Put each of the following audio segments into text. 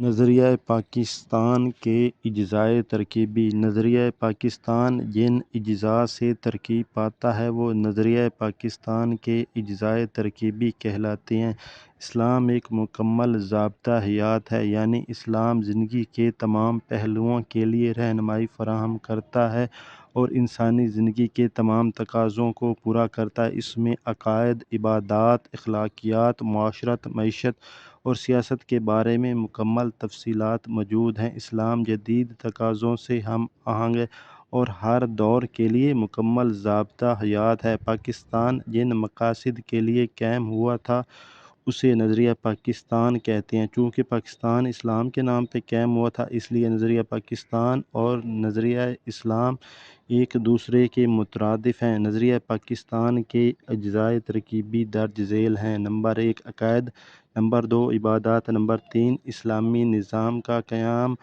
نظریہ پاکستان کے اجزائے ترکیبی۔ نظریہ پاکستان جن اجزاء سے ترکیب پاتا ہے وہ نظریہ پاکستان کے اجزائے ترکیبی کہلاتے ہیں۔ اسلام ایک مکمل ضابطہ حیات ہے، یعنی اسلام زندگی کے تمام پہلوؤں کے لیے رہنمائی فراہم کرتا ہے اور انسانی زندگی کے تمام تقاضوں کو پورا کرتا ہے۔ اس میں عقائد، عبادات، اخلاقیات، معاشرت، معیشت اور سیاست کے بارے میں مکمل تفصیلات موجود ہیں۔ اسلام جدید تقاضوں سے ہم آہنگ ہے اور ہر دور کے لیے مکمل ضابطہ حیات ہے۔ پاکستان جن مقاصد کے لیے قائم ہوا تھا اسے نظریہ پاکستان کہتے ہیں۔ چونکہ پاکستان اسلام کے نام پہ قائم ہوا تھا، اس لیے نظریہ پاکستان اور نظریہ اسلام ایک دوسرے کے مترادف ہیں۔ نظریہ پاکستان کے اجزائے ترکیبی درج ذیل ہیں: نمبر 1 عقائد، نمبر 2 عبادات، نمبر 3 اسلامی نظام کا قیام،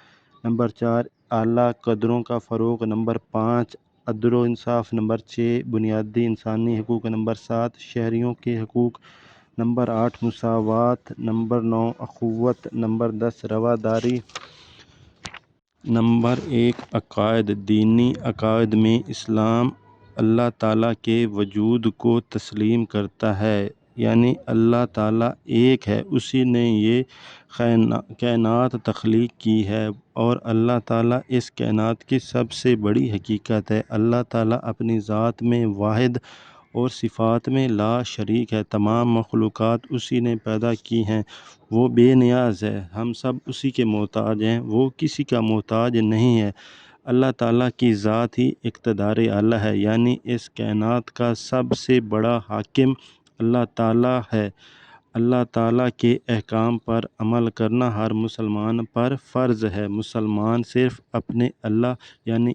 نمبر 4 اعلیٰ قدروں کا فروغ، نمبر 5 عدل و انصاف، نمبر 6 بنیادی انسانی حقوق، نمبر 7 شہریوں کے حقوق، نمبر 8 مساوات، نمبر 9 اخوت، نمبر 10 رواداری۔ نمبر 1 عقائد۔ دینی عقائد میں اسلام اللہ تعالیٰ کے وجود کو تسلیم کرتا ہے، یعنی اللہ تعالیٰ ایک ہے، اسی نے یہ کائنات تخلیق کی ہے اور اللہ تعالیٰ اس کائنات کی سب سے بڑی حقیقت ہے۔ اللہ تعالیٰ اپنی ذات میں واحد اور صفات میں لا شریک ہے۔ تمام مخلوقات اسی نے پیدا کی ہیں، وہ بے نیاز ہے، ہم سب اسی کے محتاج ہیں، وہ کسی کا محتاج نہیں ہے۔ اللہ تعالیٰ کی ذات ہی اقتدار اعلیٰ ہے، یعنی اس کائنات کا سب سے بڑا حاکم اللہ تعالیٰ ہے۔ اللہ تعالیٰ کے احکام پر عمل کرنا ہر مسلمان پر فرض ہے۔ مسلمان صرف اپنے اللہ یعنی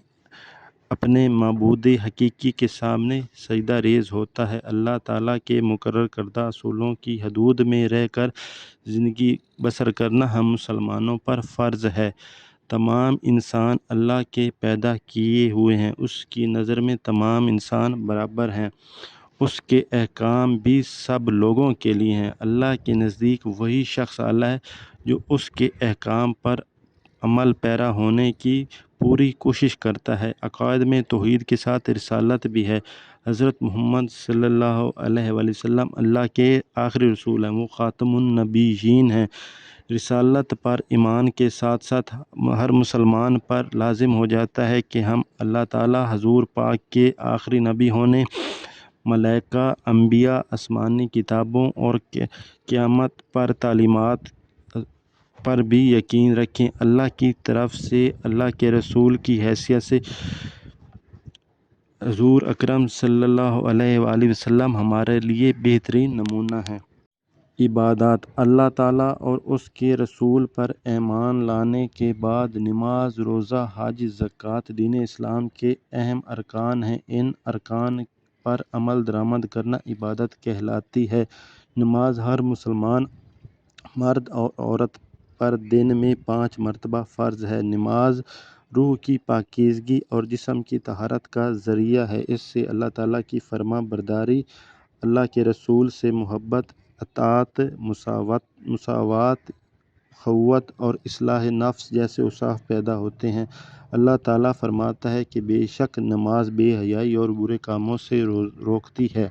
اپنے معبود حقیقی کے سامنے سجدہ ریز ہوتا ہے۔ اللہ تعالیٰ کے مقرر کردہ اصولوں کی حدود میں رہ کر زندگی بسر کرنا ہم مسلمانوں پر فرض ہے۔ تمام انسان اللہ کے پیدا کیے ہوئے ہیں، اس کی نظر میں تمام انسان برابر ہیں، اس کے احکام بھی سب لوگوں کے لیے ہیں۔ اللہ کے نزدیک وہی شخص اعلیٰ ہے جو اس کے احکام پر عمل پیرا ہونے کی پوری کوشش کرتا ہے۔ عقائد میں توحید کے ساتھ رسالت بھی ہے۔ حضرت محمد صلی اللہ علیہ وآلہ وسلم اللہ کے آخری رسول ہیں، وہ خاتم النبیین ہیں۔ رسالت پر ایمان کے ساتھ ساتھ ہر مسلمان پر لازم ہو جاتا ہے کہ ہم اللہ تعالیٰ، حضور پاک کے آخری نبی ہونے، ملائکہ، انبیاء، آسمانی کتابوں اور قیامت پر تعلیمات پر بھی یقین رکھیں۔ اللہ کی طرف سے اللہ کے رسول کی حیثیت سے حضور اکرم صلی اللہ علیہ وآلہ وسلم ہمارے لیے بہترین نمونہ ہیں۔ عبادات۔ اللہ تعالیٰ اور اس کے رسول پر ایمان لانے کے بعد نماز، روزہ، حج، زکوٰۃ دین اسلام کے اہم ارکان ہیں۔ ان ارکان پر عمل درآمد کرنا عبادت کہلاتی ہے۔ نماز ہر مسلمان مرد اور عورت پر دن میں 5 مرتبہ فرض ہے۔ نماز روح کی پاکیزگی اور جسم کی طہارت کا ذریعہ ہے۔ اس سے اللہ تعالیٰ کی فرما برداری، اللہ کے رسول سے محبت، اطاعت، مساوات، اخوت اور اصلاح نفس جیسے اوصاف پیدا ہوتے ہیں۔ اللہ تعالیٰ فرماتا ہے کہ بے شک نماز بے حیائی اور برے کاموں سے روکتی ہے۔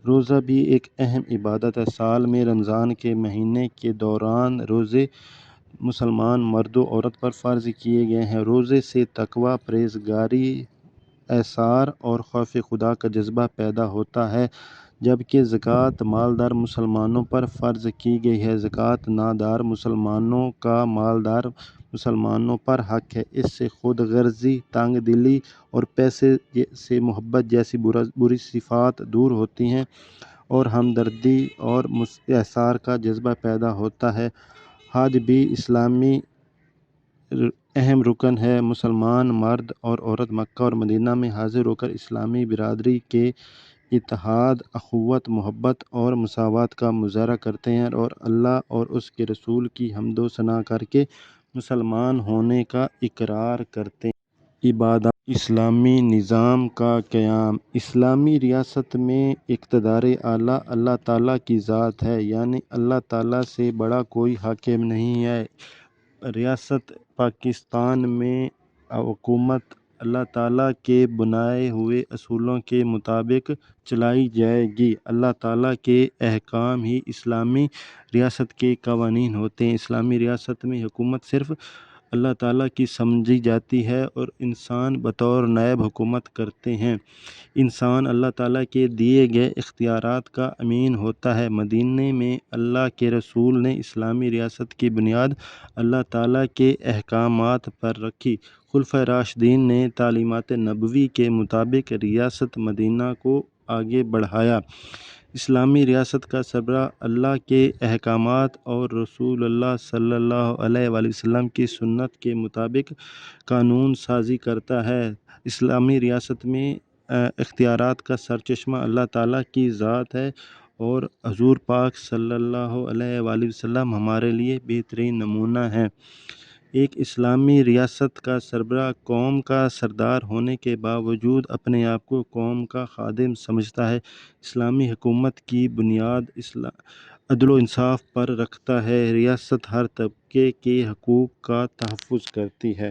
روزہ بھی ایک اہم عبادت ہے۔ سال میں رمضان کے مہینے کے دوران روزے مسلمان مرد و عورت پر فرض کیے گئے ہیں۔ روزے سے تقویٰ، پرہیزگاری، ایثار اور خوف خدا کا جذبہ پیدا ہوتا ہے، جبکہ زکوٰۃ مالدار مسلمانوں پر فرض کی گئی ہے۔ زکوٰۃ نادار مسلمانوں کا مالدار مسلمانوں پر حق ہے۔ اس سے خود غرضی، تنگ دلی اور پیسے سے محبت جیسی بری صفات دور ہوتی ہیں اور ہمدردی اور ایثار کا جذبہ پیدا ہوتا ہے۔ حج بھی اسلامی اہم رکن ہے۔ مسلمان مرد اور عورت مکہ اور مدینہ میں حاضر ہو کر اسلامی برادری کے اتحاد، اخوت، محبت اور مساوات کا مظاہرہ کرتے ہیں اور اللہ اور اس کے رسول کی حمد و ثنا کر کے مسلمان ہونے کا اقرار کرتے ہیں۔ عبادات۔ اسلامی نظام کا قیام۔ اسلامی ریاست میں اقتدار اعلیٰ اللہ تعالیٰ کی ذات ہے، یعنی اللہ تعالیٰ سے بڑا کوئی حاکم نہیں ہے۔ ریاست پاکستان میں حکومت اللہ تعالیٰ کے بنائے ہوئے اصولوں کے مطابق چلائی جائے گی۔ اللہ تعالیٰ کے احکام ہی اسلامی ریاست کے قوانین ہوتے ہیں۔ اسلامی ریاست میں حکومت صرف اللہ تعالیٰ کی سمجھی جاتی ہے اور انسان بطور نائب حکومت کرتے ہیں۔ انسان اللہ تعالیٰ کے دیے گئے اختیارات کا امین ہوتا ہے۔ مدینے میں اللہ کے رسول نے اسلامی ریاست کی بنیاد اللہ تعالیٰ کے احکامات پر رکھی۔ خلفائے راشدین نے تعلیمات نبوی کے مطابق ریاست مدینہ کو آگے بڑھایا۔ اسلامی ریاست کا سربراہ اللہ کے احکامات اور رسول اللہ صلی اللہ علیہ وآلہ وسلم کی سنت کے مطابق قانون سازی کرتا ہے۔ اسلامی ریاست میں اختیارات کا سرچشمہ اللہ تعالیٰ کی ذات ہے اور حضور پاک صلی اللہ علیہ وآلہ وسلم ہمارے لیے بہترین نمونہ ہیں۔ ایک اسلامی ریاست کا سربراہ قوم کا سردار ہونے کے باوجود اپنے آپ کو قوم کا خادم سمجھتا ہے۔ اسلامی حکومت کی بنیاد عدل و انصاف پر رکھتا ہے۔ ریاست ہر طبقے کے حقوق کا تحفظ کرتی ہے۔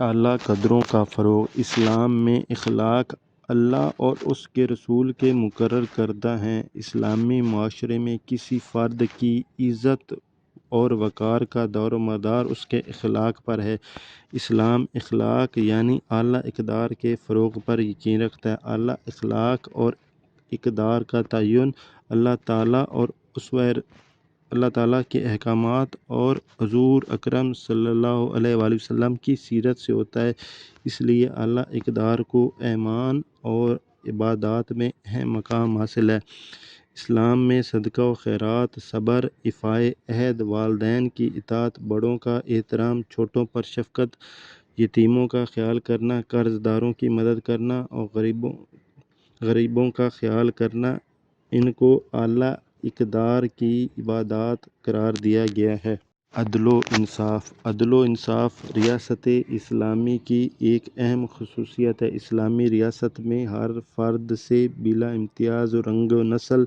اعلیٰ قدروں کا فروغ۔ اسلام میں اخلاق اللہ اور اس کے رسول کے مقرر کردہ ہیں۔ اسلامی معاشرے میں کسی فرد کی عزت اور وقار کا دار و مدار اس کے اخلاق پر ہے۔ اسلام اخلاق یعنی اعلیٰ اقدار کے فروغ پر یقین رکھتا ہے۔ اعلیٰ اخلاق اور اقدار کا تعین اللہ تعالیٰ کے احکامات اور حضور اکرم صلی اللہ علیہ وآلہ وسلم کی سیرت سے ہوتا ہے۔ اس لیے اعلیٰ اقدار کو ایمان اور عبادات میں اہم مقام حاصل ہے۔ اسلام میں صدقہ و خیرات، صبر، ایفائے عہد، والدین کی اطاعت، بڑوں کا احترام، چھوٹوں پر شفقت، یتیموں کا خیال کرنا، قرض داروں کی مدد کرنا اور غریبوں کا خیال کرنا، ان کو اعلیٰ اقدار کی عبادات قرار دیا گیا ہے۔ عدل و انصاف۔ عدل و انصاف ریاست اسلامی کی ایک اہم خصوصیت ہے۔ اسلامی ریاست میں ہر فرد سے بلا امتیاز رنگ و نسل،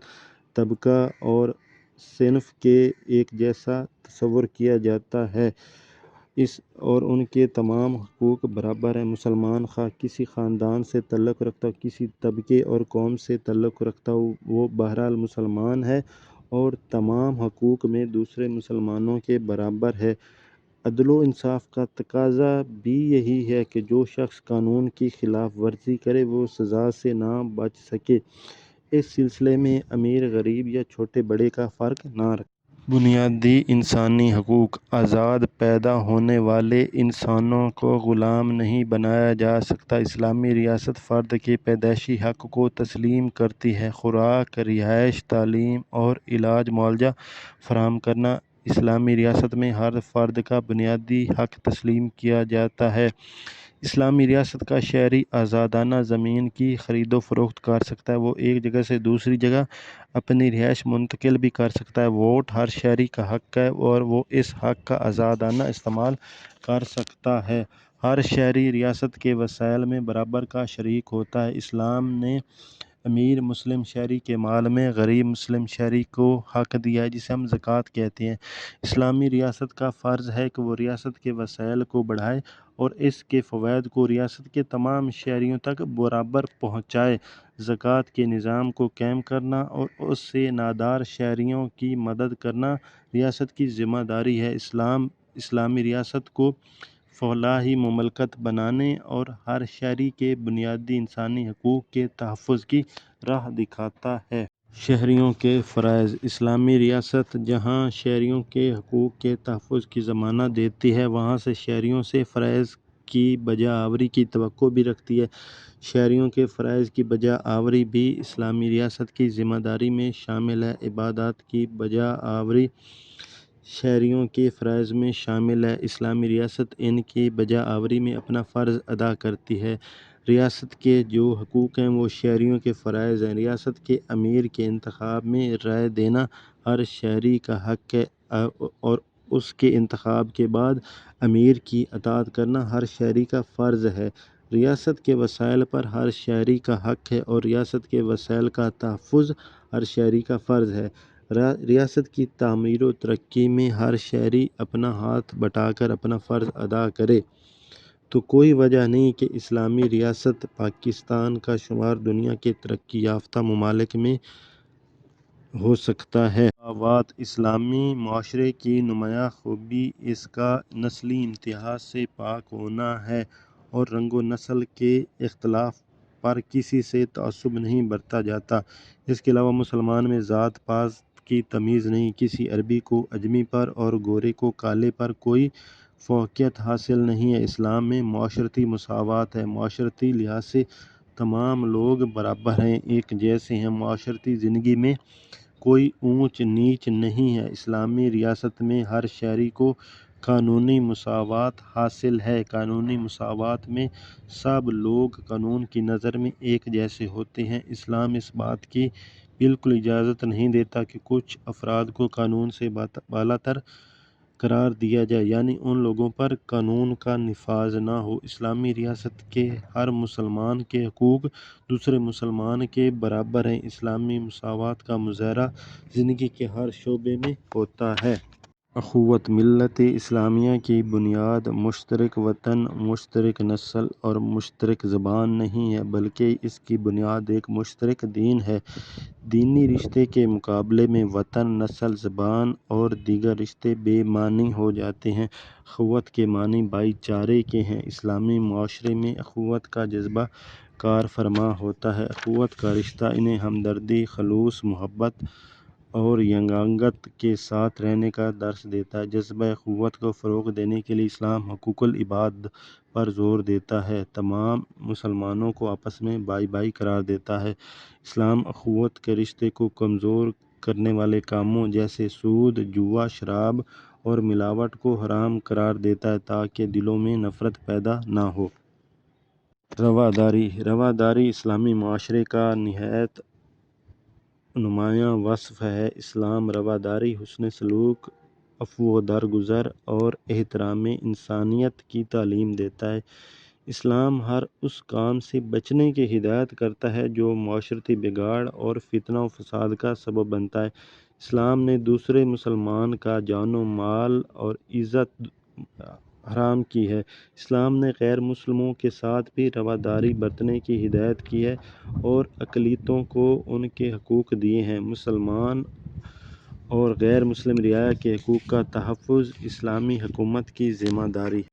طبقہ اور صنف کے ایک جیسا تصور کیا جاتا ہے اور ان کے تمام حقوق برابر ہیں۔ مسلمان خواہ کسی خاندان سے تعلق رکھتا ہو، کسی طبقے اور قوم سے تعلق رکھتا ہو، وہ بہرحال مسلمان ہے اور تمام حقوق میں دوسرے مسلمانوں کے برابر ہے۔ عدل و انصاف کا تقاضا بھی یہی ہے کہ جو شخص قانون کی خلاف ورزی کرے وہ سزا سے نہ بچ سکے۔ اس سلسلے میں امیر غریب یا چھوٹے بڑے کا فرق نہ رکھے۔ بنیادی انسانی حقوق۔ آزاد پیدا ہونے والے انسانوں کو غلام نہیں بنایا جا سکتا۔ اسلامی ریاست فرد کے پیدائشی حق کو تسلیم کرتی ہے۔ خوراک، رہائش، تعلیم اور علاج معالجہ فراہم کرنا۔ اسلامی ریاست میں ہر فرد کا بنیادی حق تسلیم کیا جاتا ہے۔ اسلامی ریاست کا شہری آزادانہ زمین کی خرید و فروخت کر سکتا ہے۔ وہ ایک جگہ سے دوسری جگہ اپنی رہائش منتقل بھی کر سکتا ہے۔ ووٹ ہر شہری کا حق ہے اور وہ اس حق کا آزادانہ استعمال کر سکتا ہے۔ ہر شہری ریاست کے وسائل میں برابر کا شریک ہوتا ہے۔ اسلام نے امیر مسلم شہری کے مال میں غریب مسلم شہری کو حق دیا ہے، جسے ہم زکوٰۃ کہتے ہیں۔ اسلامی ریاست کا فرض ہے کہ وہ ریاست کے وسائل کو بڑھائے اور اس کے فوائد کو ریاست کے تمام شہریوں تک برابر پہنچائے۔ زکوٰۃ کے نظام کو قائم کرنا اور اس سے نادار شہریوں کی مدد کرنا ریاست کی ذمہ داری ہے۔ اسلامی ریاست کو فلاحی مملکت بنانے اور ہر شہری کے بنیادی انسانی حقوق کے تحفظ کی راہ دکھاتا ہے۔ شہریوں کے فرائض۔ اسلامی ریاست جہاں شہریوں کے حقوق کے تحفظ کی ضمانت دیتی ہے، وہاں سے شہریوں سے فرائض کی بجا آوری کی توقع بھی رکھتی ہے۔ شہریوں کے فرائض کی بجا آوری بھی اسلامی ریاست کی ذمہ داری میں شامل ہے۔ عبادات کی بجا آوری شہریوں کے فرائض میں شامل ہے۔ اسلامی ریاست ان کی بجا آوری میں اپنا فرض ادا کرتی ہے۔ ریاست کے جو حقوق ہیں وہ شہریوں کے فرائض ہیں۔ ریاست کے امیر کے انتخاب میں رائے دینا ہر شہری کا حق ہے اور اس کے انتخاب کے بعد امیر کی اطاعت کرنا ہر شہری کا فرض ہے۔ ریاست کے وسائل پر ہر شہری کا حق ہے اور ریاست کے وسائل کا تحفظ ہر شہری کا فرض ہے۔ ریاست کی تعمیر و ترقی میں ہر شہری اپنا ہاتھ بٹا کر اپنا فرض ادا کرے تو کوئی وجہ نہیں کہ اسلامی ریاست پاکستان کا شمار دنیا کے ترقی یافتہ ممالک میں ہو سکتا ہے۔ مساوات اسلامی معاشرے کی نمایاں خوبی اس کا نسلی امتیاز سے پاک ہونا ہے اور رنگ و نسل کے اختلاف پر کسی سے تعصب نہیں برتا جاتا۔ اس کے علاوہ مسلمان میں ذات پات کی تمیز نہیں، کسی عربی کو اعجمی پر اور گورے کو کالے پر کوئی فوقیت حاصل نہیں ہے۔ اسلام میں معاشرتی مساوات ہے، معاشرتی لحاظ سے تمام لوگ برابر ہیں، ایک جیسے ہیں، معاشرتی زندگی میں کوئی اونچ نیچ نہیں ہے۔ اسلامی ریاست میں ہر شہری کو قانونی مساوات حاصل ہے۔ قانونی مساوات میں سب لوگ قانون کی نظر میں ایک جیسے ہوتے ہیں۔ اسلام اس بات کی بالکل اجازت نہیں دیتا کہ کچھ افراد کو قانون سے بالاتر قرار دیا جائے، یعنی ان لوگوں پر قانون کا نفاذ نہ ہو۔ اسلامی ریاست کے ہر مسلمان کے حقوق دوسرے مسلمان کے برابر ہیں۔ اسلامی مساوات کا مظاہرہ زندگی کے ہر شعبے میں ہوتا ہے۔ اخوت ملت اسلامیہ کی بنیاد مشترک وطن، مشترک نسل اور مشترک زبان نہیں ہے، بلکہ اس کی بنیاد ایک مشترک دین ہے۔ دینی رشتے کے مقابلے میں وطن، نسل، زبان اور دیگر رشتے بے معنی ہو جاتے ہیں۔ اخوت کے معنی بھائی چارے کے ہیں۔ اسلامی معاشرے میں اخوت کا جذبہ کار فرما ہوتا ہے۔ اخوت کا رشتہ انہیں ہمدردی، خلوص، محبت اور یگانگت کے ساتھ رہنے کا درس دیتا ہے۔ جذبہ اخوت کو فروغ دینے کے لیے اسلام حقوق العباد پر زور دیتا ہے، تمام مسلمانوں کو آپس میں بھائی بھائی قرار دیتا ہے۔ اسلام اخوت کے رشتے کو کمزور کرنے والے کاموں جیسے سود، جوا، شراب اور ملاوٹ کو حرام قرار دیتا ہے تاکہ دلوں میں نفرت پیدا نہ ہو۔ رواداری اسلامی معاشرے کا نہایت نمایاں وصف ہے۔ اسلام رواداری، حسن سلوک، عفو درگزر اور احترام انسانیت کی تعلیم دیتا ہے۔ اسلام ہر اس کام سے بچنے کی ہدایت کرتا ہے جو معاشرتی بگاڑ اور فتنہ و فساد کا سبب بنتا ہے۔ اسلام نے دوسرے مسلمان کا جان و مال اور عزت حرام کی ہے۔ اسلام نے غیر مسلموں کے ساتھ بھی رواداری برتنے کی ہدایت کی ہے اور اقلیتوں کو ان کے حقوق دیے ہیں۔ مسلمان اور غیر مسلم رعایا کے حقوق کا تحفظ اسلامی حکومت کی ذمہ داری ہے۔